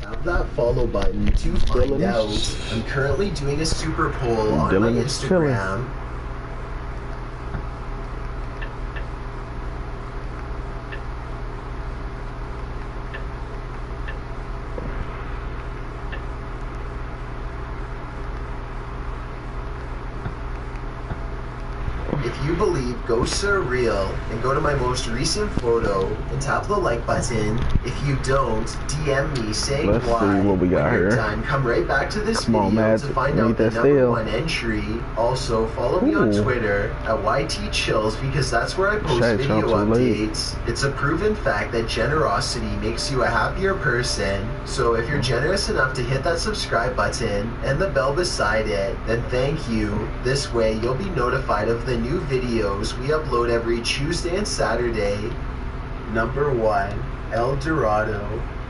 Have that follow button to find out. I'm currently doing a super poll on my Instagram. If you believe ghosts are real, then go to my most recent photo and tap the like button. If you don't, DM me saying Let's why. see what we got when you're here. done, come right back to this video Matt. to find out the #1 entry. Also, follow me on Twitter at YTChills because that's where I post video updates. It's a proven fact that generosity makes you a happier person. So if you're generous enough to hit that subscribe button and the bell beside it, then thank you. This way you'll be notified of the new videos we upload every Tuesday and Saturday. #1, El Dorado.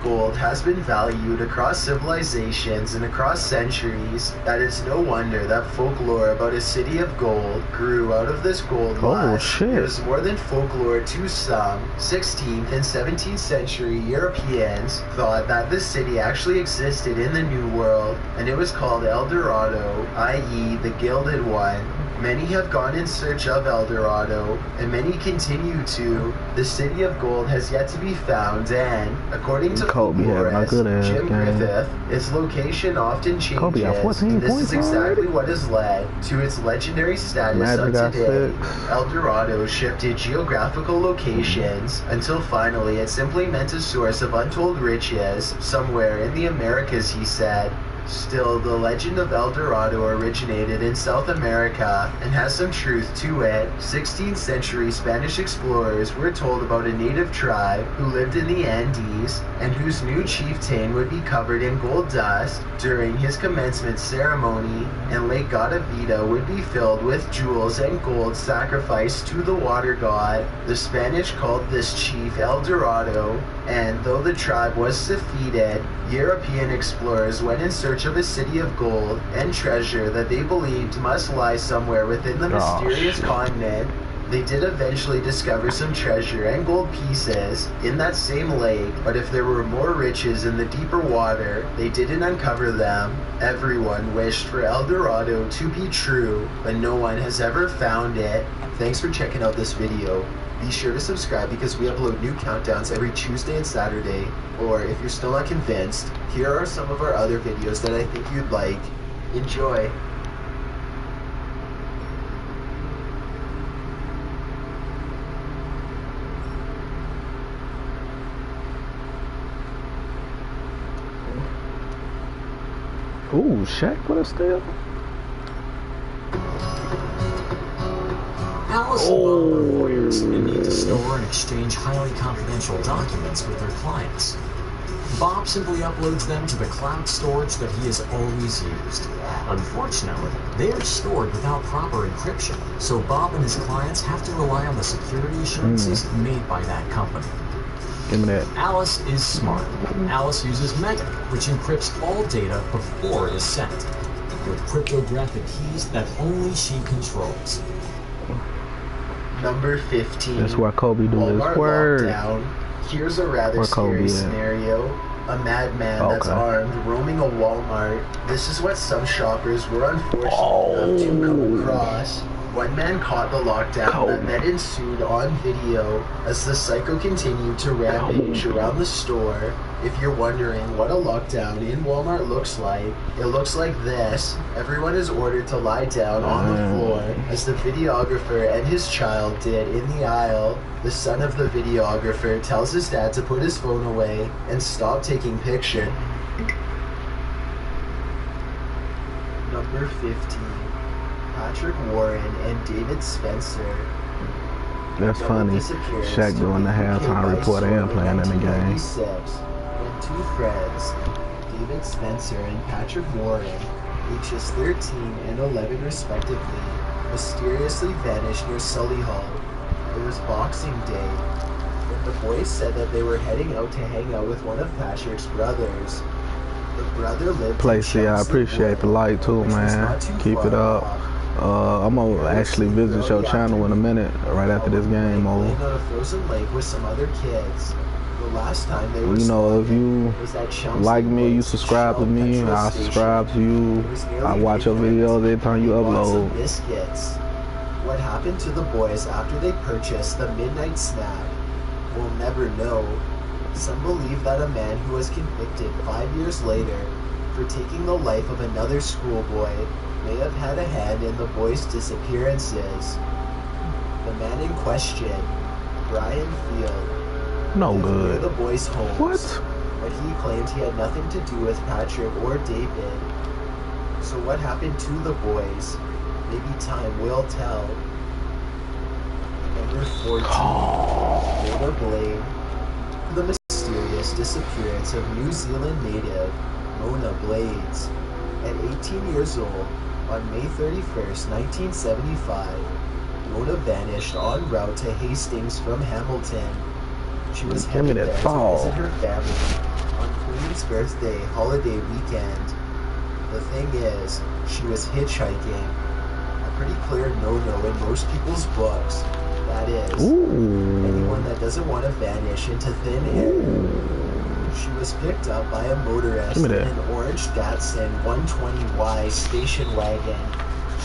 Gold has been valued across civilizations and across centuries. That it's no wonder that folklore about a city of gold grew out of this gold lust. It was more than folklore to some. 16th and 17th century Europeans thought that this city actually existed in the New World, and it was called El Dorado, i.e. the Gilded One. Many have gone in search of El Dorado, and many continue to. The city of gold has yet to be found, and according to folklorist Jim Griffith, its location often changes, and this is exactly what has led to its legendary status of today. El Dorado shifted geographical locations until finally it simply meant a source of untold riches somewhere in the Americas, he said. Still, the legend of El Dorado originated in South America and has some truth to it. 16th century Spanish explorers were told about a native tribe who lived in the Andes and whose new chieftain would be covered in gold dust during his commencement ceremony, and Lake Guatavita would be filled with jewels and gold sacrificed to the water god. The Spanish called this chief El Dorado, and though the tribe was defeated, European explorers went in search of a city of gold and treasure that they believed must lie somewhere within the mysterious continent. They did eventually discover some treasure and gold pieces in that same lake, but if there were more riches in the deeper water, they didn't uncover them. Everyone wished for El Dorado to be true, but no one has ever found it. Thanks for checking out this video. Be sure to subscribe because we upload new countdowns every Tuesday and Saturday. Or if you're still not convinced, here are some of our other videos that I think you'd like. Enjoy! Ooh, Shaq with a steal? Alice and Bob are lawyers and need to store and exchange highly confidential documents with their clients. Bob simply uploads them to the cloud storage that he has always used. Unfortunately, they are stored without proper encryption, so Bob and his clients have to rely on the security assurances made by that company. Give me that. Alice is smart. Alice uses Mega, which encrypts all data before it is sent, with cryptographic keys that only she controls. #15. That's where Kobe do his work. Lockdown. Here's a rather scary scenario. A madman that's armed roaming a Walmart. This is what some shoppers were unfortunate enough to come across. One man caught the lockdown that ensued on video as the psycho continued to rampage around the store. If you're wondering what a lockdown in Walmart looks like, it looks like this. Everyone is ordered to lie down on the floor, as the videographer and his child did in the aisle. The son of the videographer tells his dad to put his phone away and stop taking pictures. #15. Patrick Warren and David Spencer. That's funny. Shaq doing the halftime report and playing in the game. When two friends, David Spencer and Patrick Warren, ages 13 and 11 respectively, mysteriously vanished near Sully Hall. It was Boxing Day, and the boys said that they were heading out to hang out with one of Patrick's brothers. The brother lived in Chelsea, I appreciate the like too, man. Keep it up. I'm gonna actually visit your channel in a minute, right after this game over. On a frozen lake with some other kids. The last time they were if you like me, you subscribe to me, I subscribe to you. I watch your videos every time you upload. Biscuits. What happened to the boys after they purchased the midnight snack? We'll never know. Some believe that a man who was convicted 5 years later for taking the life of another schoolboy may have had a hand in the boys' disappearances. The man in question, Brian Field, no good. near the boys' homes. What? But he claimed he had nothing to do with Patrick or David. So what happened to the boys? Maybe time will tell. Number 14. Mona Blade. The mysterious disappearance of New Zealand native Mona Blades. At 18 years old, on May 31st, 1975, Mona vanished en route to Hastings from Hamilton. She was headed there to visit her family on Queen's birthday holiday weekend. The thing is, she was hitchhiking. A pretty clear no-no in most people's books. That is, anyone that doesn't want to vanish into thin air. She was picked up by a motorist in an orange Datsun 120Y station wagon.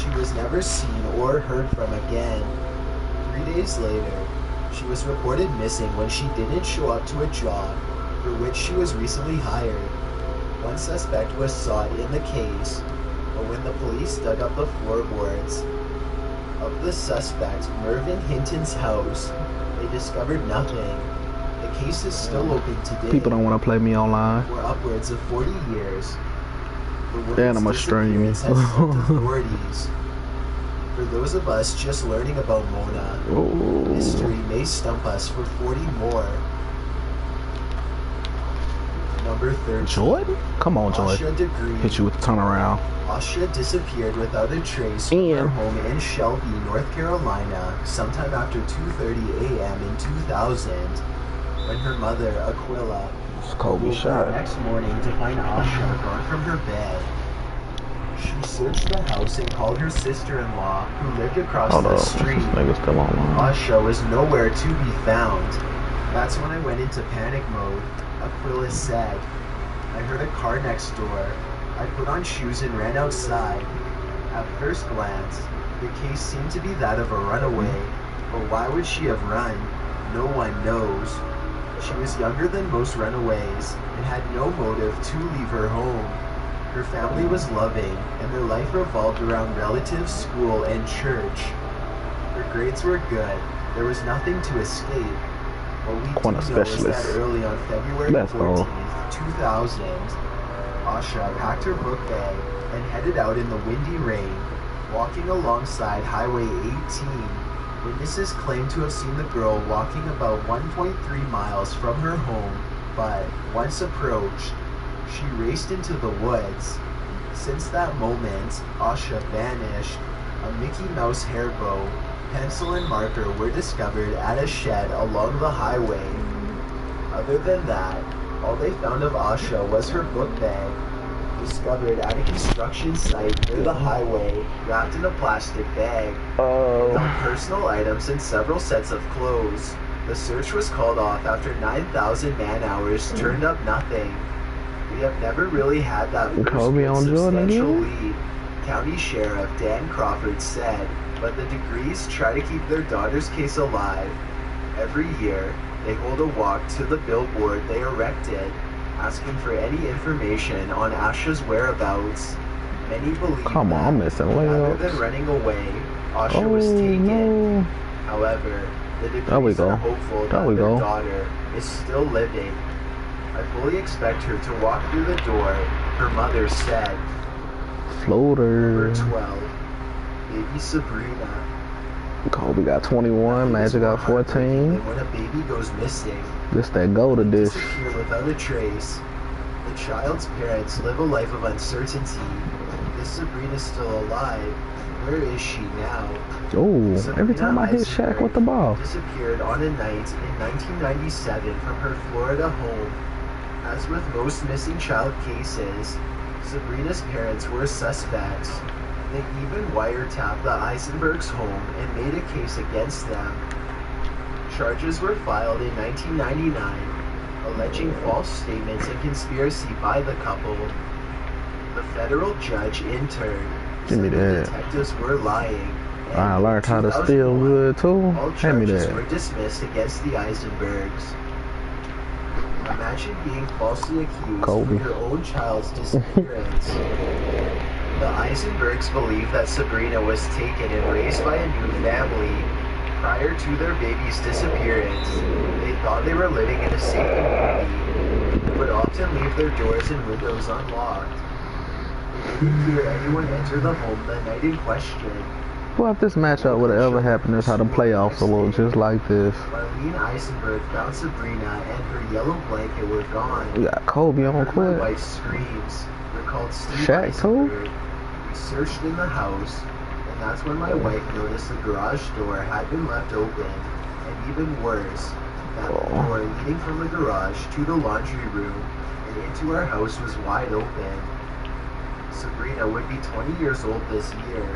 She was never seen or heard from again. 3 days later, she was reported missing when she didn't show up to a job for which she was recently hired. One suspect was sought in the case, but when the police dug up the floorboards of the suspect, Mervyn Hinton's house, they discovered nothing. The case is still open today. People don't want to play me online. For upwards of 40 years. And I'm a stream. Authorities. For those of us just learning about Mona, history may stump us for 40 more. Number 13. Jordan? Come on, Jordan. Hit you with the turnaround. Asha disappeared without a trace from her home in Shelby, North Carolina, sometime after 2:30 a.m. in 2000, when her mother, Aquila, woke the next morning to find Asha gone from her bed. She searched the house and called her sister-in-law, who lived across the street. Asha was nowhere to be found. That's when I went into panic mode, Aquila said. I heard a car next door. I put on shoes and ran outside. At first glance, the case seemed to be that of a runaway, but why would she have run? No one knows. She was younger than most runaways and had no motive to leave her home. Her family was loving, and their life revolved around relatives, school, and church. Her grades were good. There was nothing to escape. What we do know is that early on February 14th, 2000, Asha packed her book bag and headed out in the windy rain, walking alongside Highway 18. Witnesses claim to have seen the girl walking about 1.3 miles from her home, but once approached, she raced into the woods. Since that moment, Asha vanished. A Mickey Mouse hair bow, pencil and marker were discovered at a shed along the highway. Other than that, all they found of Asha was her book bag, discovered at a construction site near the highway, wrapped in a plastic bag. Found personal items and several sets of clothes. The search was called off after 9,000 man-hours turned up nothing. We have never really had that first substantial lead, County Sheriff Dan Crawford said, but the Degrees try to keep their daughter's case alive. Every year, they hold a walk to the billboard they erected, asking for any information on Asha's whereabouts. Many believe rather than running away, Asha was taken. However, the Degrees are hopeful that their daughter is still living. I fully expect her to walk through the door, her mother said. Floater. Number 12. Baby Sabrina. Kobe got 21, Magic got 14. When a baby goes missing, this that golden dish. Disappear without a trace. The child's parents live a life of uncertainty. Is Sabrina still alive? Where is she now? Oh, every time I hit Shaq with the ball. Disappeared on a night in 1997 from her Florida home. As with most missing child cases, Sabrina's parents were suspects. They even wiretapped the Eisenbergs' home and made a case against them. Charges were filed in 1999, alleging false statements and conspiracy by the couple. The federal judge, in turn, said the detectives were lying. I learned how to steal good too. All charges were dismissed against the Eisenbergs. Imagine being falsely accused of your own child's disappearance. The Eisenbergs believed that Sabrina was taken and raised by a new family. Prior to their baby's disappearance, they thought they were living in a safe community. They would often leave their doors and windows unlocked. They didn't hear anyone enter the home the night in question. Well, if this matchup would have ever happened, is how the playoffs will look just like this. Marlene Eisenberg found Sabrina and her yellow blanket were gone. We got Kobe on court. My wife screams. Recalled Steve Shaq Eisenberg. We searched in the house, and that's when my wife noticed the garage door had been left open. And even worse, that the door leading from the garage to the laundry room and into our house was wide open. Sabrina would be 20 years old this year.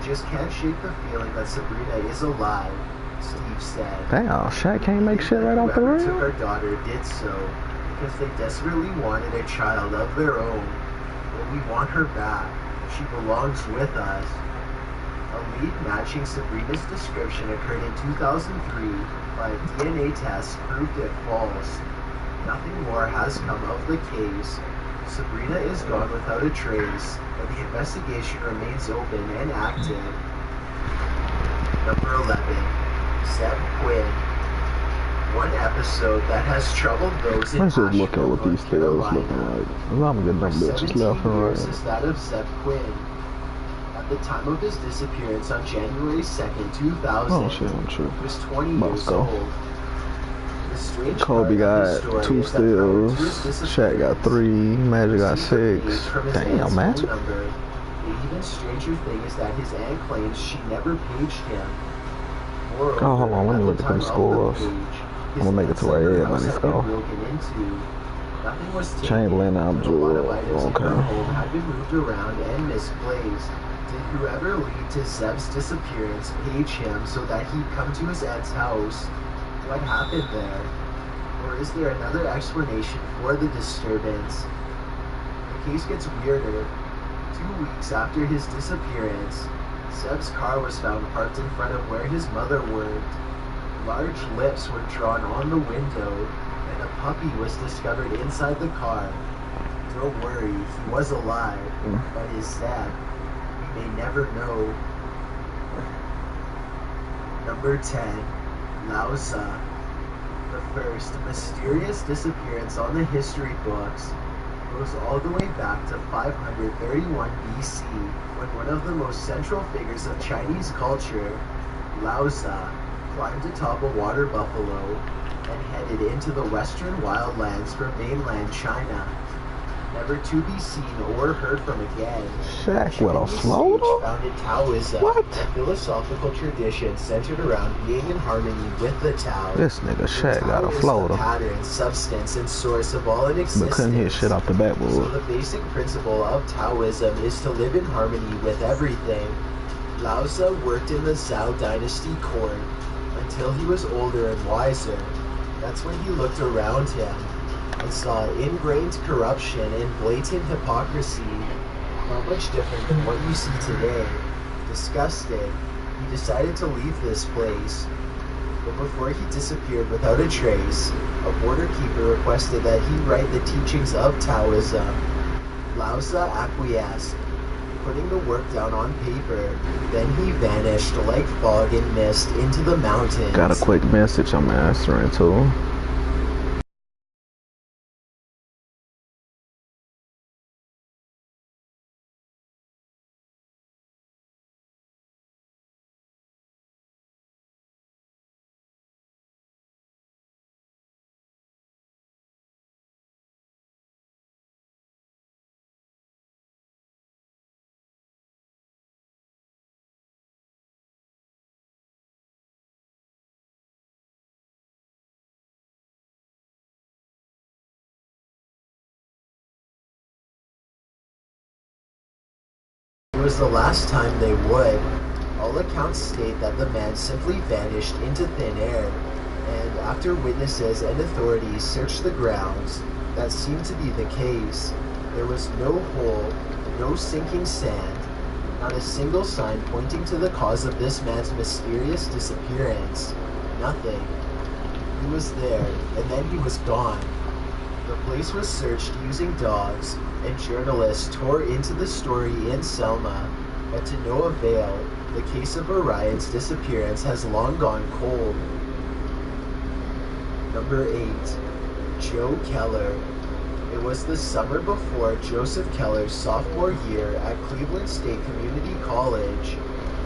Just can't shake the feeling that Sabrina is alive, Steve said. Damn, Shaq can't make shit right off the rim. Whoever took our daughter did so because they desperately wanted a child of their own. But we want her back. She belongs with us. A lead matching Sabrina's description occurred in 2003, but a DNA test proved it false. Nothing more has come of the case. Sabrina is gone without a trace, but the investigation remains open and active. Number 11. Seb Quinn. One episode that has troubled those in Let's just look at what these tails looking like. I'm getting them bitches left and right. Is that of Seb Quinn. At the time of his disappearance on January 2nd, 2000, oh shit, I'm true. He was 20 years old. Kobe got 2 steals, Shaq got 3, Magic got 6. Damn, Magic. The even stranger thing is that his aunt claims she never paged him. Moreover, oh, hold on, let me look at them scores. I'm gonna make it to where everybody score. Chamberlain, Abdul, okay. Had been moved around and misplaced. Did whoever lead to Zeb's disappearance page him so that he'd come to his aunt's house? What happened there? Or is there another explanation for the disturbance? The case gets weirder. 2 weeks after his disappearance, Zeb's car was found parked in front of where his mother worked. Large lips were drawn on the window, and a puppy was discovered inside the car. Don't worry, he was alive, but is Zeb? We may never know. Number 10. Lausa. The first mysterious disappearance on the history books goes all the way back to 531 BC, when one of the most central figures of Chinese culture, Lausa, climbed atop a water buffalo and headed into the western wildlands from mainland China, never to be seen or heard from again. Shaq with a floater? Founded Taoism, a philosophical tradition centered around being in harmony with the Tao. This nigga Shaq got a floater. The pattern, substance, and source of all in existence. But couldn't hit shit off the backboard. So the basic principle of Taoism is to live in harmony with everything. Lausa worked in the Zhou dynasty court until he was older and wiser. That's when he looked around him and saw ingrained corruption and blatant hypocrisy, not much different than what you see today. Disgusted, he decided to leave this place. But before he disappeared without a trace, a border keeper requested that he write the teachings of Taoism. Lausa acquiesced, putting the work down on paper. Then he vanished like fog and mist into the mountains. Got a quick message I'm answering to. It was the last time they would. All accounts state that the man simply vanished into thin air. And after witnesses and authorities searched the grounds, that seemed to be the case. There was no hole, no sinking sand, not a single sign pointing to the cause of this man's mysterious disappearance. Nothing. He was there, and then he was gone. The place was searched using dogs, and journalists tore into the story in Selma, but to no avail. The case of Orion's disappearance has long gone cold. Number 8. Joe Keller. It was the summer before Joseph Keller's sophomore year at Cleveland State Community College.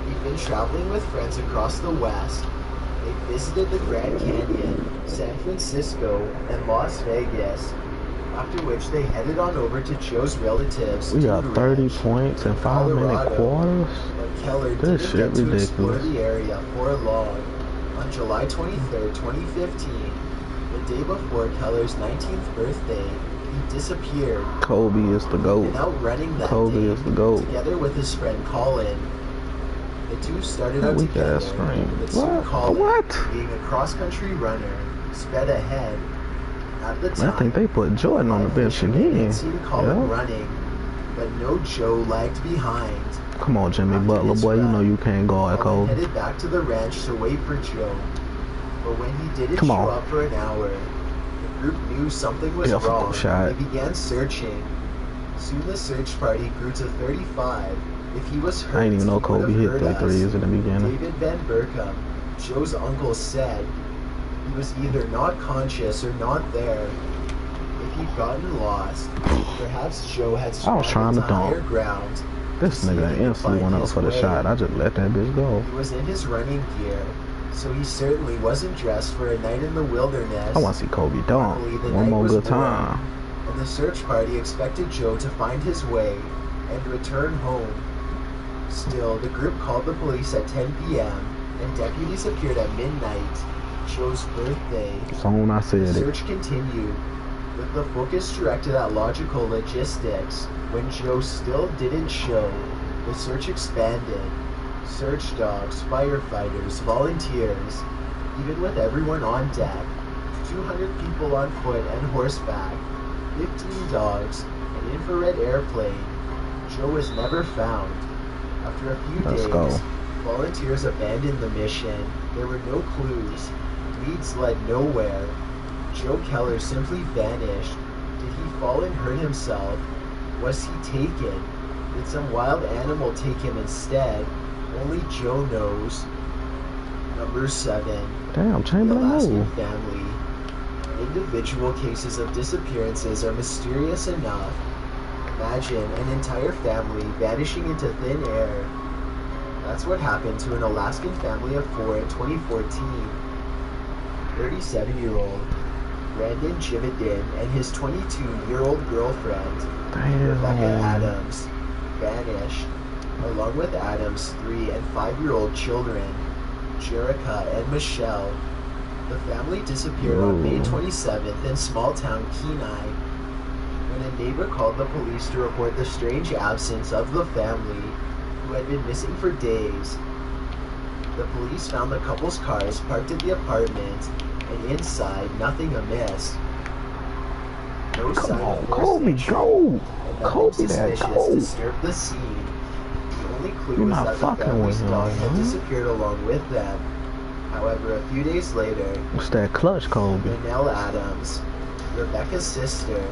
He'd been traveling with friends across the West. They visited the Grand Canyon, San Francisco, and Las Vegas, after which they headed on over to Joe's relatives. We got 30 points in 5-minute quarters. But Keller This didn't get shit to explore ridiculous. the area for long. On July 23rd, 2015, the day before Keller's 19th birthday, he disappeared. Kobe is the GOAT. And out running that Kobe day, is the GOAT. together with his friend Colin. The two started out Weak together, ass scream. but soon Colin, What? being a cross-country runner, sped ahead. At the time, I think they put Jordan on the bench again. had seen Colin Yeah. running, but no Joe lagged behind. Come on, Jimmy After Butler, his boy. You run, know you can't guard Colin Kobe. headed back to the ranch to wait for Joe. But when he didn't Come show on. up for an hour, the group knew something was Yeah, wrong. shot. They began searching. Soon the search party grew to 35. If he was hurt, I didn't even know he would Kobe have hit heard 3 us. threes in the beginning. David Van Berkham, Joe's uncle, said he was either not conscious or not there. If he'd gotten lost, perhaps Joe had I was trying to to higher dunk. ground. This See if nigga he could instantly find went up his for the way. shot. I just let that bitch go. He was in his running gear, so he certainly wasn't dressed for a night in the wilderness. I want to see Kobe dunk. Luckily, the One night more was good warm, time. and the search party expected Joe to find his way and return home. Still, the group called the police at 10 p.m., and deputies appeared at midnight, Joe's birthday. So when I The said it, search continued, with the focus directed at logical logistics. When Joe still didn't show, the search expanded. Search dogs, firefighters, volunteers, even with everyone on deck, 200 people on foot and horseback, 15 dogs, an infrared airplane. Joe was never found. After a few Let's days, go. volunteers abandoned the mission. There were no clues. Leads led nowhere. Joe Keller simply vanished. Did he fall and hurt himself? Was he taken? Did some wild animal take him instead? Only Joe knows. Number 7. damn, The Chamberlain Alaskan move. family. Individual cases of disappearances are mysterious enough. Imagine an entire family vanishing into thin air. That's what happened to an Alaskan family of 4 in 2014. 37-year-old Brandon Chivitin and his 22-year-old girlfriend, Rebecca Damn. Adams, vanished, along with Adams' 3 and 5-year-old children, Jerica and Michelle. The family disappeared on May Ooh. 27th in small-town Kenai. When a neighbor called the police to report the strange absence of the family, who had been missing for days, the police found the couple's cars parked at the apartment, and inside, nothing amiss. No Come sign on, of Kobe, forced entry, go. and nothing Kobe, that suspicious go. disturbed the scene. The only clue You're was not that the fucking family's with him, dog had huh? disappeared along with them. However, a few days later, What's that clutch, Kobe? Manelle Adams, Rebecca's sister,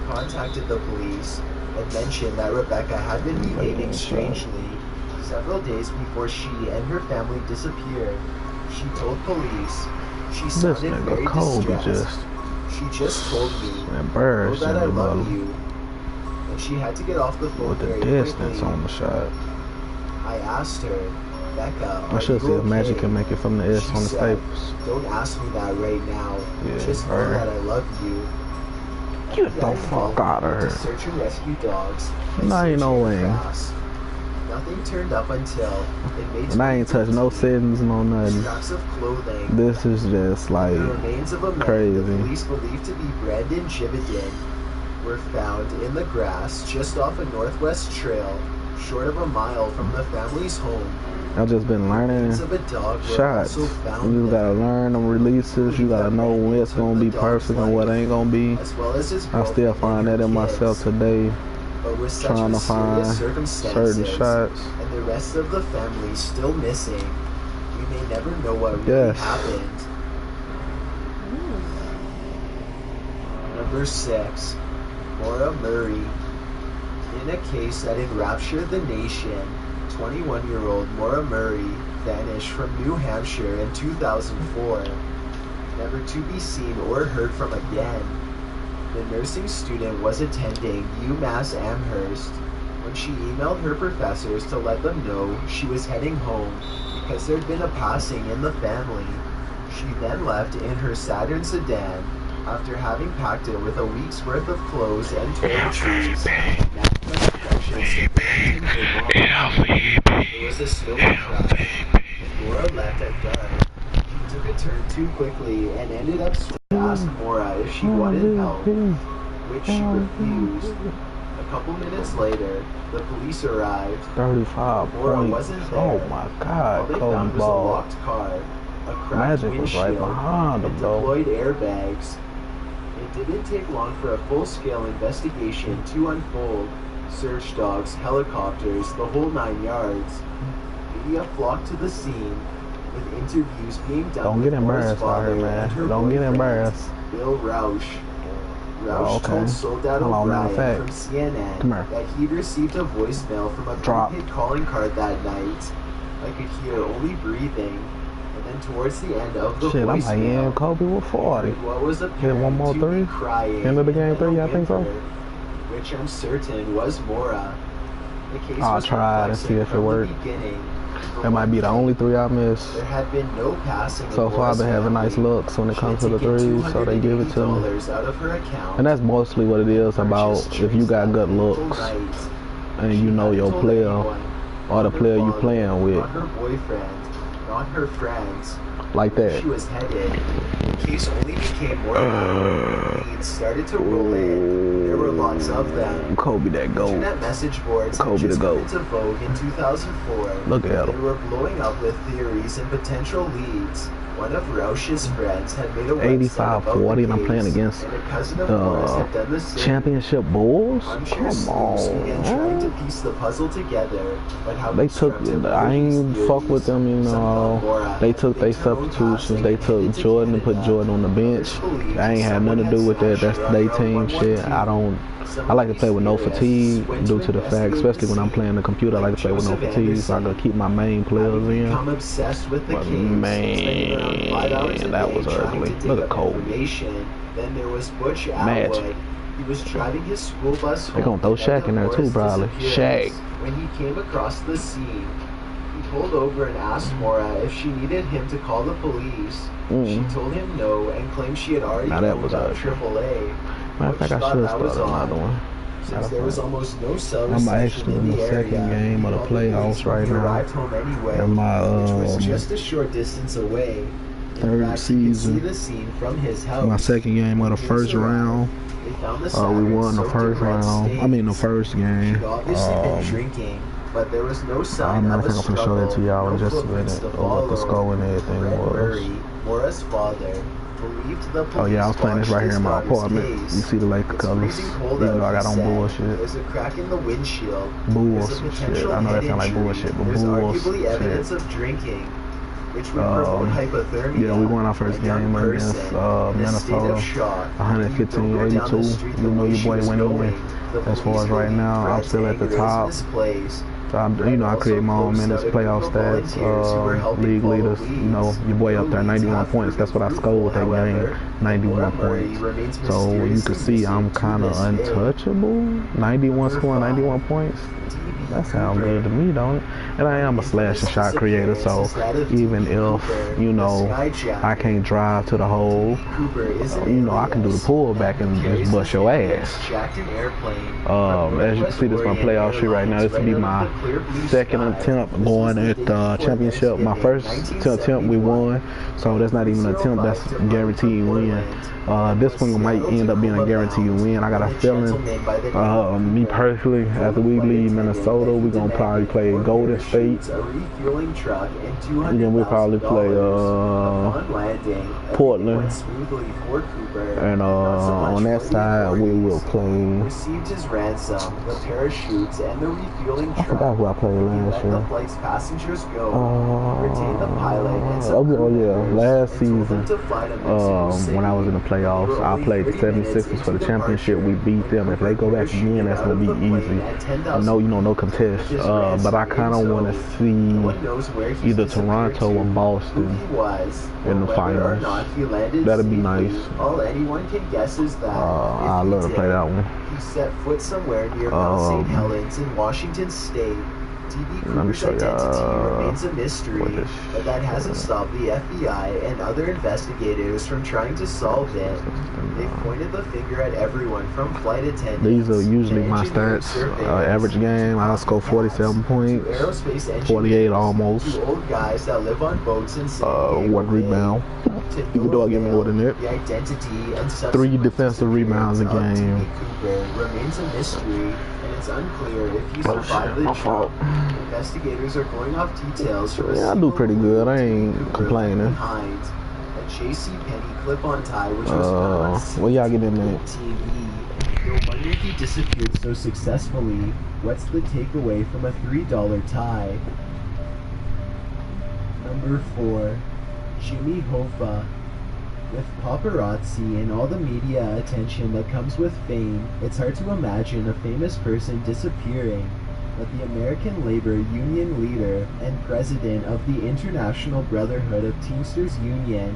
contacted the police and mentioned that Rebecca had been behaving strangely several days before she and her family disappeared. She told police she This sounded very nigga Kobe distressed. just She just told me, know embarrassed that I love everybody you. And she had to get off the phone with the very distance quickly. on the shot. I asked her, Becca, I should are see you if Magic okay? can make it from the S She on the said, Staples. Don't ask me that right now. Yeah, Just know alright. that I love you. Get the fuck out of To here. search and rescue dogs. and Nah, ain't no searching way. grass. Nothing turned up until in May And I ain't touched no 2015. settings, no nothing. Scraps of clothing. This is just like The remains of a man crazy. the police believed to be Brandon Chivitin were found in the grass just off a northwest trail Short of a mile from the family's home, I've just been learning shots. You just gotta learn them releases. You gotta know what's gonna be perfect and what ain't gonna be. I still find that in myself today, trying to find certain shots. And the rest of the family still missing. We may never know what really happened. Number 6, Maura Murray. In a case that enraptured the nation, 21-year-old Maura Murray vanished from New Hampshire in 2004, never to be seen or heard from again. The nursing student was attending UMass Amherst when she emailed her professors to let them know she was heading home because there'd been a passing in the family. She then left in her Saturn sedan after having packed it with a week's worth of clothes and toiletries. There was a snowy crash. Maura left at dark. She took a turn too quickly and ended up asking Maura if she wanted help, which she refused. A couple minutes later, the police arrived. 35 Maura points. wasn't there. Oh my God, All they found was a locked car, a cracked Magic was right windshield, behind and him, though. deployed airbags. It didn't take long for a full-scale investigation to unfold. Search dogs, helicopters, the whole 9 yards. Media flocked to the scene, with interviews being done. Don't get embarrassed out here, man. Don't get embarrassed. Bill Rausch. Rausch told Soldado Brian from CNN that he'd received a voicemail from a prepaid calling card that night. I could hear only breathing. And then towards the end of the voicemail, I'm like, yeah, Kobe with 40. What was Hit one more three. End of the game 3, I think so. Which I'm certain was Maura. The case I'll was try to see if it worked. That might be the only 3 I missed. There had been no passing. So far, I've been having nice looks when it comes to the 3s, so they give it to me. And that's mostly what it is about if you got good looks and you know your player or the player you playing with. Not her boyfriend, not her friends. Like that. She was headed. The case only became more leads started to roll in. There were lots of them. Kobe that goat. Internet message boards Kobe the goat. into vogue in 2004. Look at him. They were blowing up with theories and potential leads. One of Rausch's friends had made a 85-40 and I'm playing against championship Bulls? Come on. Trying to piece the puzzle together, but how they took, I ain't fuck with them, you know. They took their substitutions. They took Jordan and put Jordan on the bench. I ain't had nothing to do with that. That's their team shit. I like to play with no fatigue due to the fact, especially when I'm playing the computer, I like to play with no fatigue so I can keep my main players in. But man, that was ugly. Look at Cole. Then there was Butch Magic. Atwood. He was driving his school bus home. They gonna throw Shaq in there too, probably. Shaq. When he came across the scene, he pulled over and asked Maura if she needed him to call the police. She told him no and claimed she had already called AAA. Matter of fact, I should start another one. Since there was almost no cell I'm actually in the second game of the playoffs right now. And my which was just a short distance away. third season. My second game of the first round. We won the first round. I mean the first game. But there was no sign matter of fact, I'm gonna show that to y'all in just a minute of what the score and everything was. Mora's father believed the oh yeah, I was playing this right here in my apartment. You see the Laker colors, even though I got on bullshit. There's a crack in the windshield. Bullshit shit. I know that sound like bullshit, but bullshit. Evidence of drinking. Which would promote hypothermia. Yeah, we won our first game against Minnesota, 115-82. You know your boy went in. As far as right now, I'm still at the top. So I create my own minutes, playoff stats, league leaders. You know, your boy up there, 91 points. That's what I scored with that game, 91 points. So you can see I'm kind of untouchable. 91 scoring 91 points. That sounds good to me, don't it? And I am a slash and shot creator, so even if, you know, I can't drive to the hole, you know, I can do the pullback and just bust your ass. As you can see, this is my playoff sheet right now. This will be my second attempt going at the championship. My first attempt we won, so that's not even an attempt, that's a guaranteed win. This one might end up being a guaranteed win. I got a feeling, me personally, after we leave Minnesota, we're going to probably play Golden State. And then we'll probably play Portland. And on that side, we will play... Received his ransom, the parachutes, and the refueling truck. I forgot who I played last year. The flight's passengers go. Retain the pilot and last season, when I was in the playoffs, I played the 76ers for the championship. We beat them. If they go back again, that's going to be easy. No, you know, no contest. But I kind of want to see either Toronto or Boston in the finals. That'd be nice. All anyone can guess is that I'd love to play that one. He set foot somewhere near Mount St. Helens in Washington State. DB Cooper's identity remains a mystery, but that hasn't stopped the FBI and other investigators from trying to solve it. They pointed the finger at everyone from flight attendants. These are usually my stats. Average game, I'll score 47 points, 48 almost. Old guys that live on boats in 1 rebound. Even though I give me more than that. The identity and 3 defensive rebounds a game. Cooper remains a mystery, and it's unclear if he survived the job. Investigators are going off details from I do pretty good. I ain't complaining. A J.C. Penney clip-on tie, which was what y'all get in there? TV. No wonder he disappeared so successfully. What's the takeaway from a $3 tie? Number 4. Jimmy Hoffa. With paparazzi and all the media attention that comes with fame, it's hard to imagine a famous person disappearing. But the American Labor Union leader and president of the International Brotherhood of Teamsters Union,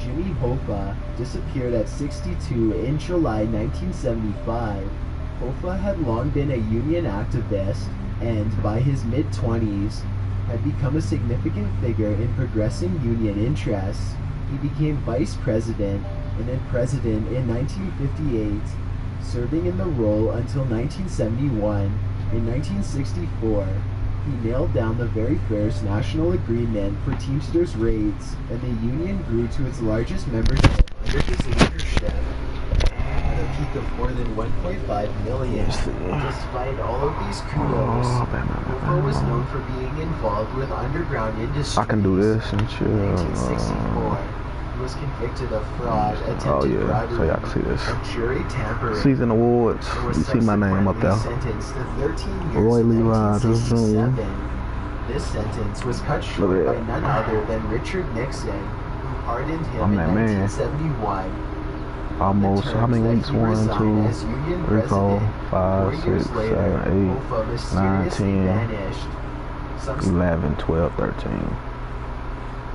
Jimmy Hoffa, disappeared at 62 in July 1975. Hoffa had long been a union activist and, by his mid-20s, had become a significant figure in progressing union interests. He became vice president and then president in 1958, serving in the role until 1971. In 1964, he nailed down the very first national agreement for Teamsters rates, and the union grew to its largest membership under his leadership at a peak of more than 1.5 million. Despite all of these kudos, Hoffa was known for being involved with underground industry. I can do this and chill. 1964. He was convicted of fraud, attempted bribery, so y'all can see this. and jury tampering. Season awards. You see my name up there. Roy Lee Rogers Jr. This sentence was cut short by none other than Richard Nixon, who pardoned him in 1971. Almost, how many weeks? 1, 2, 3, 4, 5, 6, 7, 8, 9, 10, 11, 12, 13.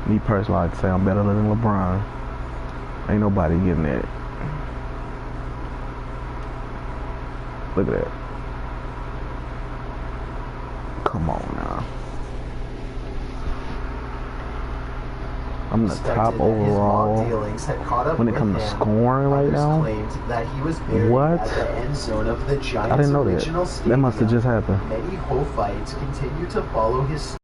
Me personally, I like to say I'm better than LeBron. Ain't nobody getting that. Look at that. Come on now. I'm the top overall when it comes to scoring right now. What? I didn't know that. That must have just happened. Many Hoffites continue to follow his